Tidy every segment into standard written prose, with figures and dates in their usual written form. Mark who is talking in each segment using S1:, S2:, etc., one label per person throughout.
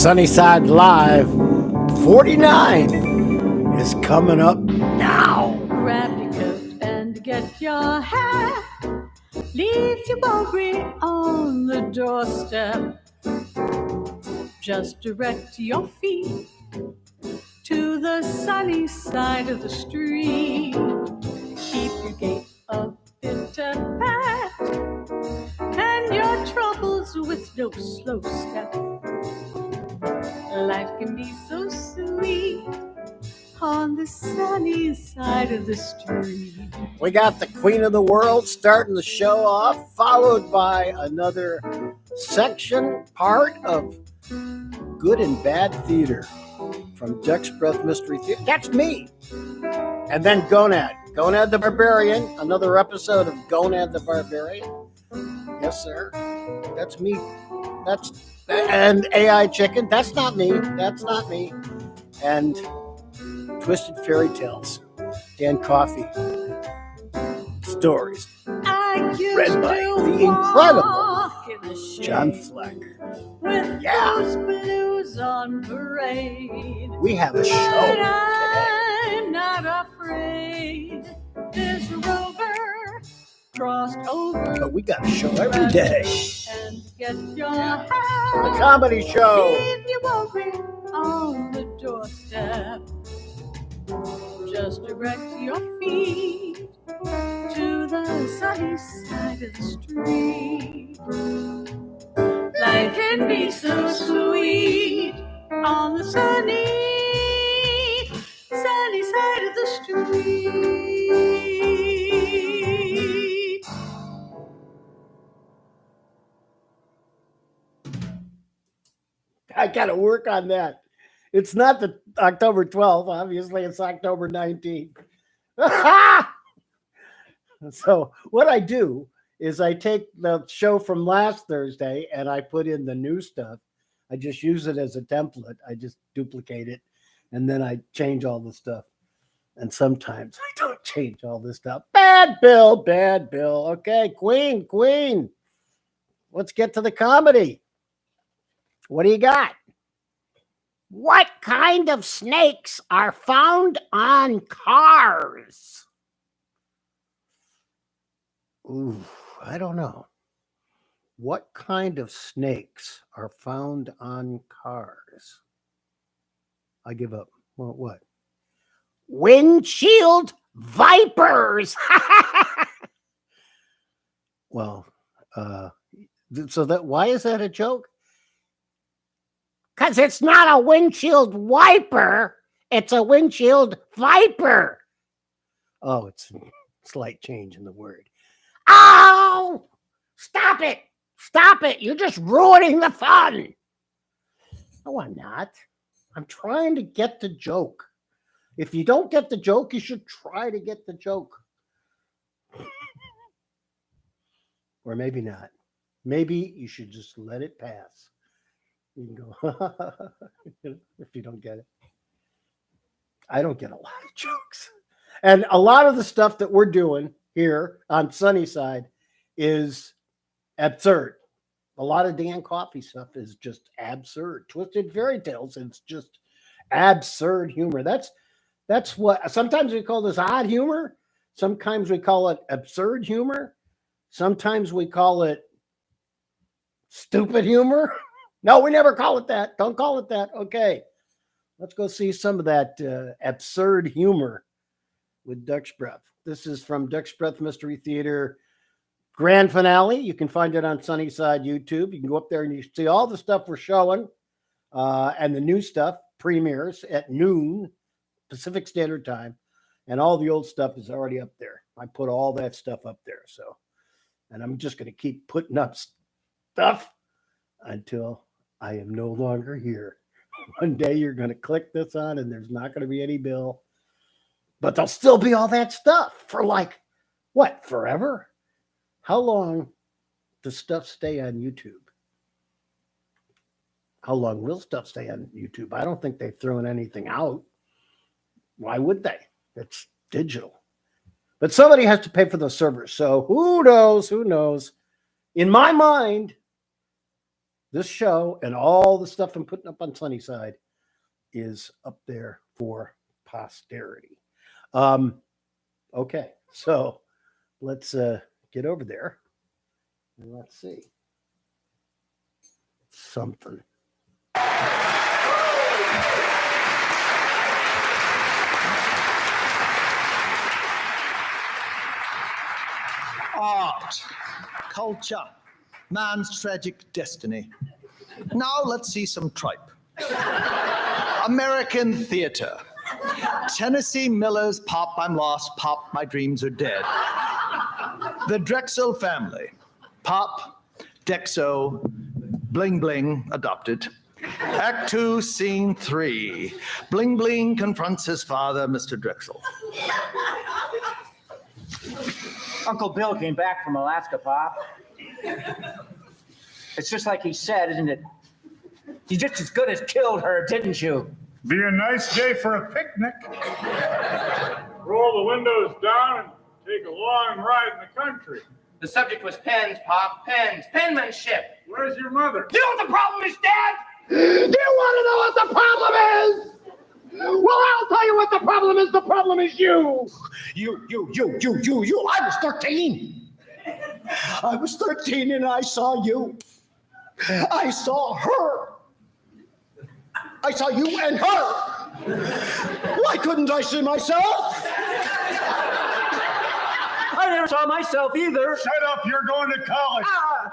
S1: Sunnyside Live 49 is coming up now.
S2: Grab your coat and get your hat. Leave your worry on the doorstep. Just direct your feet to the sunny side of the street. Keep your gait a bit pat, and your troubles with no slow step. Life can be so sweet on the sunny side of the street.
S1: We got the Queen of the World starting the show off, followed by another section, part of Good and Bad Theater from Duck's Breath Mystery Theater. That's me. And then GONAD the Barbarian, another episode of GONAD the Barbarian. Yes, sir. That's me. And AI Chicken. That's not me. And Twisted Fairy Tales and Coffee Stories. Read by the incredible John Fleck.
S2: With those blues on parade.
S1: We have a show today.
S2: I'm not afraid. This rover crossed over.
S1: But we got a show every day.
S2: And get your hat.
S1: The comedy show.
S2: Leave your worry on the doorstep. Just direct your feet to the sunny side of the street. Life can be so sweet on the sunny side of the street.
S1: I got to work on that. It's not the October 12th. Obviously, it's October 19th. So what I do is I take the show from last Thursday and I put in the new stuff. I just use it as a template. I just duplicate it, and then I change all the stuff. And sometimes I don't change all this stuff. Bad Bill. Okay, Queen. Let's get to the comedy. What do you got? What kind of snakes are found on cars? Ooh, I don't know. What kind of snakes are found on cars? I give up. Well, what? Windshield vipers. Well, so why is that a joke? Because it's not a windshield wiper. It's a windshield viper. Oh, it's a slight change in the word. Oh, stop it. You're just ruining the fun. No, I'm not. I'm trying to get the joke. If you don't get the joke, you should try to get the joke. Or maybe not. Maybe you should just let it pass. You can go, if you don't get it. I don't get a lot of jokes. And a lot of the stuff that we're doing here on Sunnyside is absurd. A lot of Dan Coffee stuff is just absurd. Twisted Fairy Tales, it's just absurd humor. That's what, sometimes we call this odd humor. Sometimes we call it absurd humor. Sometimes we call it stupid humor. No, we never call it that. Don't call it that. Okay. Let's go see some of that absurd humor with Duck's Breath. This is from Duck's Breath Mystery Theater grand finale. You can find it on Sunnyside YouTube. You can go up there and you see all the stuff we're showing. And the new stuff premieres at noon Pacific Standard Time. And all the old stuff is already up there. I put all that stuff up there. And I'm just going to keep putting up stuff until I am no longer here. One day you're going to click this on and there's not going to be any bill. But there'll still be all that stuff for like, what, forever? How long does stuff stay on YouTube? How long will stuff stay on YouTube? I don't think they've thrown anything out. Why would they? It's digital. But somebody has to pay for those servers. So who knows? In my mind, this show and all the stuff I'm putting up on Sunnyside is up there for posterity. Okay, so let's get over there and let's see something.
S3: Art, culture, man's tragic destiny. Now let's see some tripe. American theater. Tennessee Miller's Pop, I'm Lost, Pop, My Dreams Are Dead. The Drexel Family. Pop, Dexo, Bling Bling, adopted. Act 2, Scene 3. Bling Bling confronts his father, Mr. Drexel.
S4: Uncle Bill came back from Alaska, Pop. It's just like he said, isn't it? You just as good as killed her, didn't you?
S5: Be a nice day for a picnic. Roll the windows down and take a long ride in the country.
S6: The subject was pens, Pop, pens, penmanship.
S5: Where's your mother?
S6: You know what the problem is, Dad?
S7: Do you want to know what the problem is? Well, I'll tell you what the problem is. The problem is you. You. I was 13. I was 13 and I saw you. I saw her. I saw you and her. Why couldn't I see myself?
S4: I never saw myself either.
S5: Shut up, you're going to college.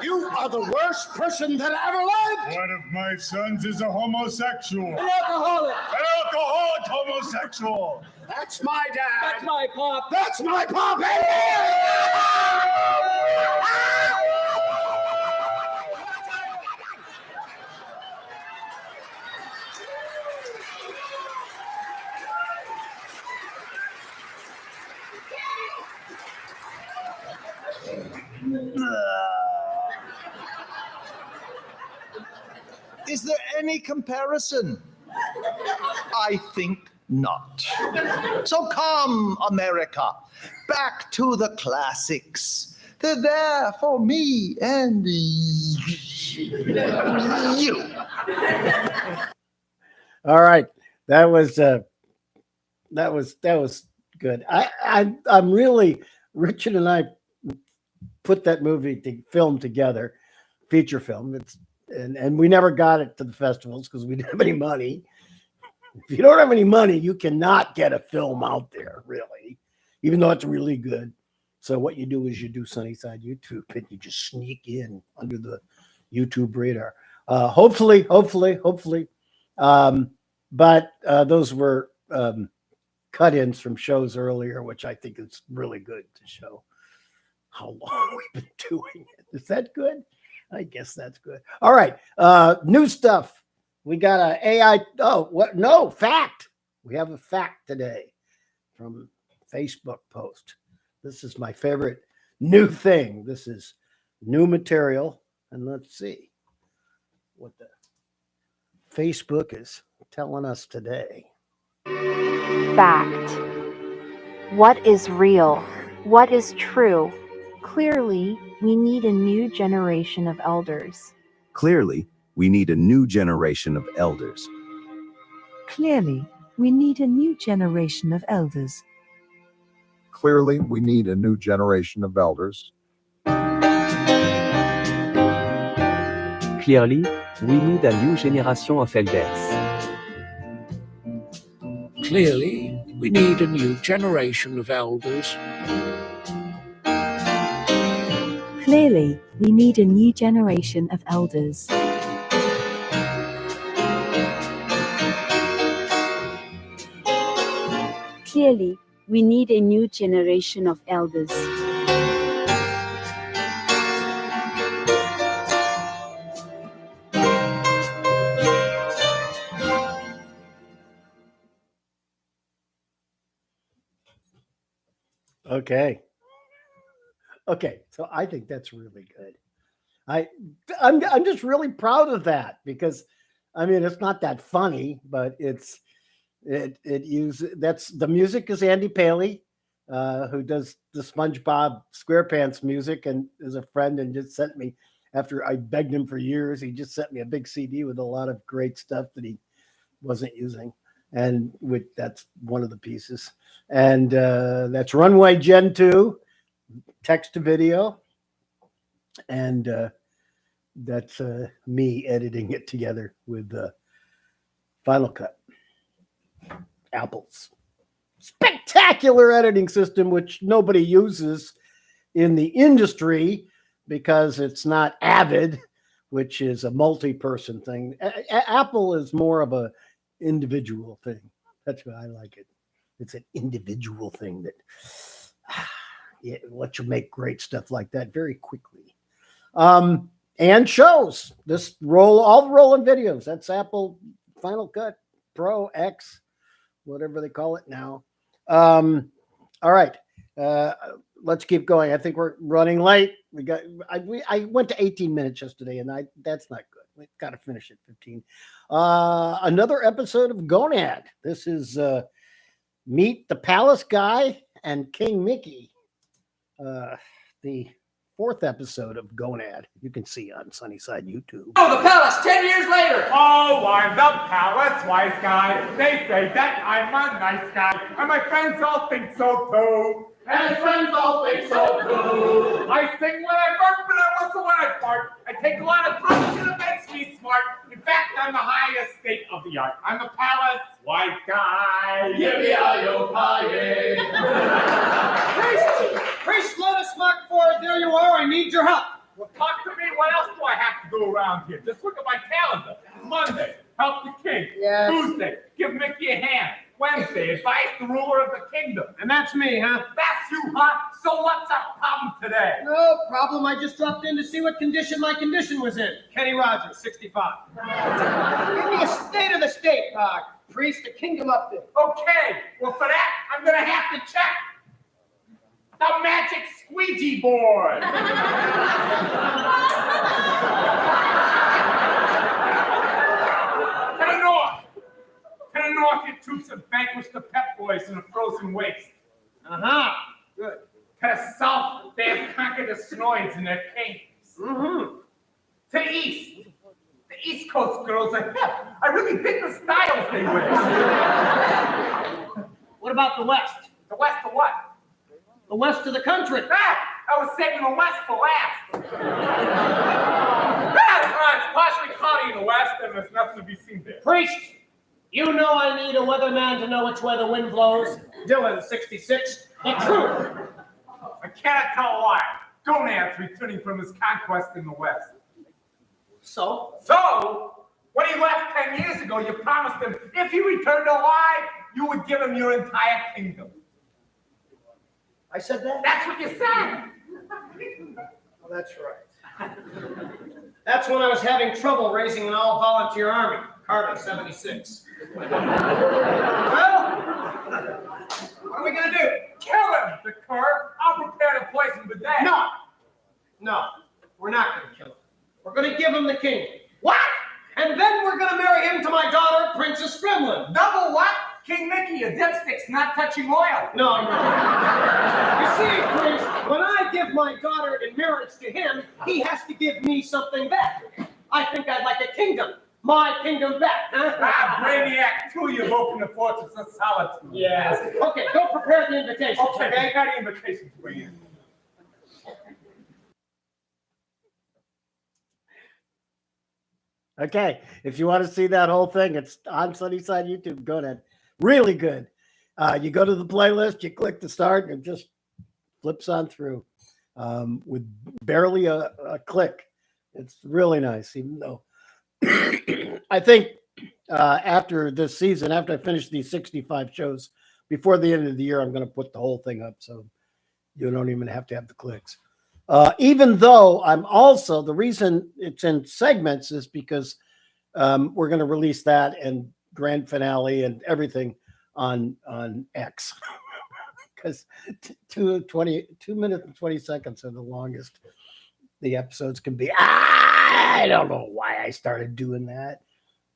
S7: You are the worst person that ever lived.
S5: One of my sons is a homosexual.
S4: An alcoholic.
S5: An alcoholic homosexual.
S7: That's my dad.
S4: That's my Pop.
S7: That's my puppy.
S3: Is there any comparison? I think not. So come, America, back to the classics. They're there for me and you.
S1: All right, that was good. I'm really, Richard and I put that film together, feature film. And we never got it to the festivals because we didn't have any money. If you don't have any money, you cannot get a film out there, really, even though it's really good. So what you do is you do Sunnyside YouTube and you just sneak in under the YouTube radar. Hopefully. But those were cut-ins from shows earlier, which I think is really good to show how long we've been doing it. Is that good? I guess that's good. All right. New stuff. We got an AI. Oh, what? No, fact. We have a fact today from Facebook post. This is my favorite new thing. This is new material. And let's see what the Facebook is telling us today.
S8: Fact. What is real? What is true? Clearly, we need a new generation of elders.
S9: Clearly, we need a new generation of elders.
S10: Clearly, we need a new generation of elders.
S11: Clearly, we need a new generation of elders.
S12: Clearly, we need a new generation of elders.
S13: Clearly, we need a new generation of elders.
S10: Clearly, we need a new generation of elders.
S14: Clearly, we need a new generation of elders.
S1: Okay, so I think that's really good. I'm just really proud of that because I mean it's not that funny, but it uses that's the music is Andy Paley, who does the SpongeBob SquarePants music and is a friend and just sent me after I begged him for years, he just sent me a big CD with a lot of great stuff that he wasn't using. And that's one of the pieces. And that's Runway Gen 2, text to video. And that's me editing it together with Final Cut. Apple's spectacular editing system, which nobody uses in the industry because it's not Avid, which is a multi-person thing. Apple is more of a individual thing. That's why I like it. It's an individual thing that it lets you make great stuff like that very quickly. And shows this all the rolling videos. That's Apple Final Cut Pro X, whatever they call it now. All right. Let's keep going. I think we're running late. I went to 18 minutes yesterday, and that's not good. We got to finish at 15. Another episode of GONAD. This is Meet the Palace Guy and King Mickey. The fourth episode of GONAD. You can see on Sunnyside YouTube.
S6: Oh, the palace 10 years later.
S5: Oh, I'm the palace wise guy. They say that I'm a nice guy, and my friends all think so too.
S7: And his friends all think so too.
S5: I sing when I burp, but I whistle when I fart. I take a lot of drugs and it makes me smart. In fact, I'm the highest state of the art. I'm the palace wise guy.
S7: Yippee-yi-yo-ki-yay.
S6: Priest, let us mark forward. There you are. I need your help.
S5: Well, talk to me. What else do I have to do around here? Just look at my calendar. Monday, help the king.
S6: Yes.
S5: Tuesday, give Mickey a hand. Wednesday, advise the ruler of the kingdom.
S6: And that's me, huh?
S5: That's you, huh? So what's our problem today?
S6: No problem. I just dropped in to see what condition my condition was in. Kenny Rogers, 65. Give me a state of the state, priest, the kingdom up there.
S5: Okay. Well, for that, I'm going to have to check the magic squeegee board. To the north. To the north, your troops have vanquished the Pep Boys in a frozen waste.
S6: Uh-huh. Good.
S5: To the south, they have conquered the Snoids in their caves.
S6: Mm-hmm.
S5: To the East Coast girls are hip. I really dig the styles they wear.
S6: What about the West?
S5: The West of what?
S6: The West of the country.
S5: I was saving the West for last. It's partially cloudy in the West, and there's nothing to be seen there.
S6: Priest, you know I need a weatherman to know which way the wind blows. Dylan, 66. The truth.
S5: I cannot tell a lie. GONAD's returning from his conquest in the West.
S6: So,
S5: when he left 10 years ago, you promised him if he returned alive, you would give him your entire kingdom.
S6: I said that?
S5: That's what you said.
S6: Well, that's right. That's when I was having trouble raising an all-volunteer army. Carter, 76. Well, what are we going to do?
S5: Kill him, the cur. I'll prepare to poison the dead.
S6: No, we're not going to kill him. We're going to give him the kingdom. What? And then we're going to marry him to my daughter, Princess Gremlin.
S5: Double what? King Mickey, your dipstick's not touching oil.
S6: No. You see, Priest, when I give my daughter in marriage to him, he has to give me something back. I think I'd like a kingdom. My kingdom back, huh?
S5: Brainiac 2, you've opened the fortress of solitude.
S6: Yes. Okay, go prepare the invitation.
S5: Okay, I got the invitation for you.
S1: Okay, if you want to see that whole thing, it's on Sunnyside YouTube. Go ahead. Really good. You go to the playlist, you click the start, and it just flips on through with barely a click. It's really nice, even though I think after this season, after I finish these 65 shows, before the end of the year, I'm going to put the whole thing up, so you don't even have to have the clicks. Even though I'm also, the reason it's in segments is because we're going to release that and grand finale and everything on X. Because 2 minutes and 20 seconds are the longest the episodes can be. I don't know why I started doing that.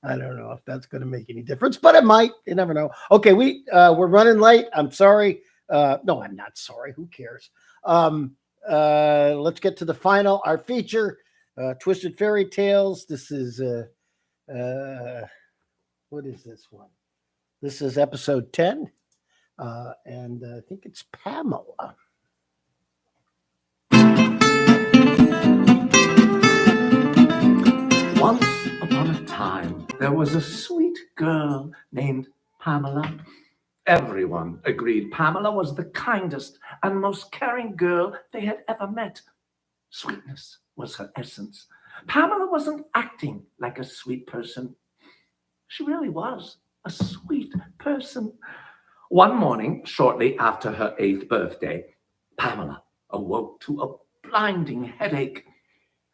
S1: I don't know if that's going to make any difference, but it might. You never know. Okay, we're running late. I'm sorry. No, I'm not sorry. Who cares? Let's get to the final, our feature. Twisted Fairy Tales. This is what is this one? This is episode 10, and I think it's Pamela.
S13: Once upon a time, there was a sweet girl named Pamela. Everyone agreed Pamela was the kindest and most caring girl they had ever met. Sweetness was her essence. Pamela wasn't acting like a sweet person. She really was a sweet person. One morning, shortly after her 8th birthday, Pamela awoke to a blinding headache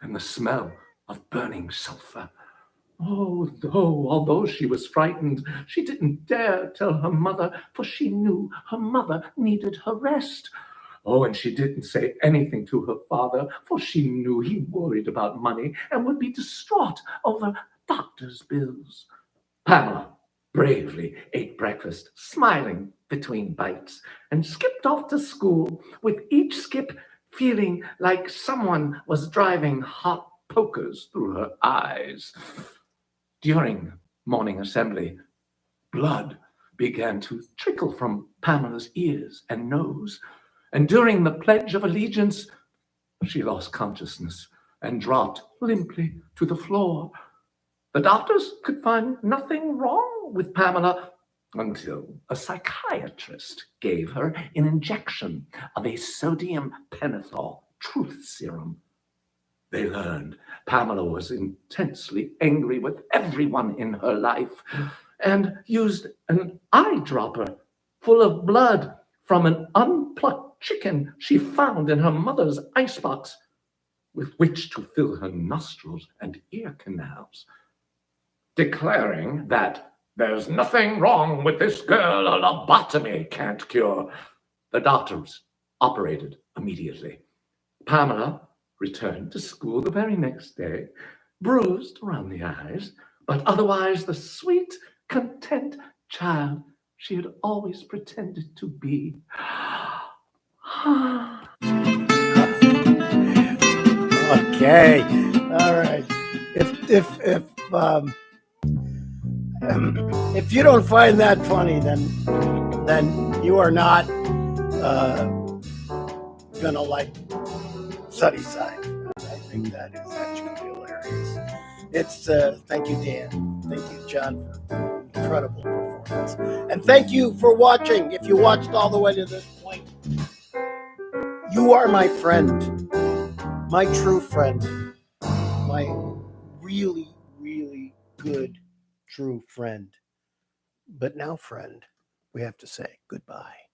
S13: and the smell of burning sulfur. Oh, no, although she was frightened, she didn't dare tell her mother, for she knew her mother needed her rest. Oh, and she didn't say anything to her father, for she knew he worried about money and would be distraught over doctor's bills. Pamela bravely ate breakfast, smiling between bites, and skipped off to school, with each skip feeling like someone was driving hot pokers through her eyes. During morning assembly, blood began to trickle from Pamela's ears and nose, and during the Pledge of Allegiance, she lost consciousness and dropped limply to the floor. The doctors could find nothing wrong with Pamela until a psychiatrist gave her an injection of a sodium pentothal truth serum. They learned Pamela was intensely angry with everyone in her life and used an eyedropper full of blood from an unplucked chicken she found in her mother's icebox, with which to fill her nostrils and ear canals. Declaring that there's nothing wrong with this girl a lobotomy can't cure, the doctors operated immediately. Pamela returned to school the very next day, bruised around the eyes, but otherwise the sweet, content child she had always pretended to be.
S1: Okay, all right. If you don't find that funny, then you are not gonna like Sunnyside. I think that is actually hilarious. It's thank you, Dan. Thank you, John, for incredible performance, and thank you for watching. If you watched all the way to this point, you are my friend, my true friend, my really, really good, true friend. But now, friend, we have to say goodbye.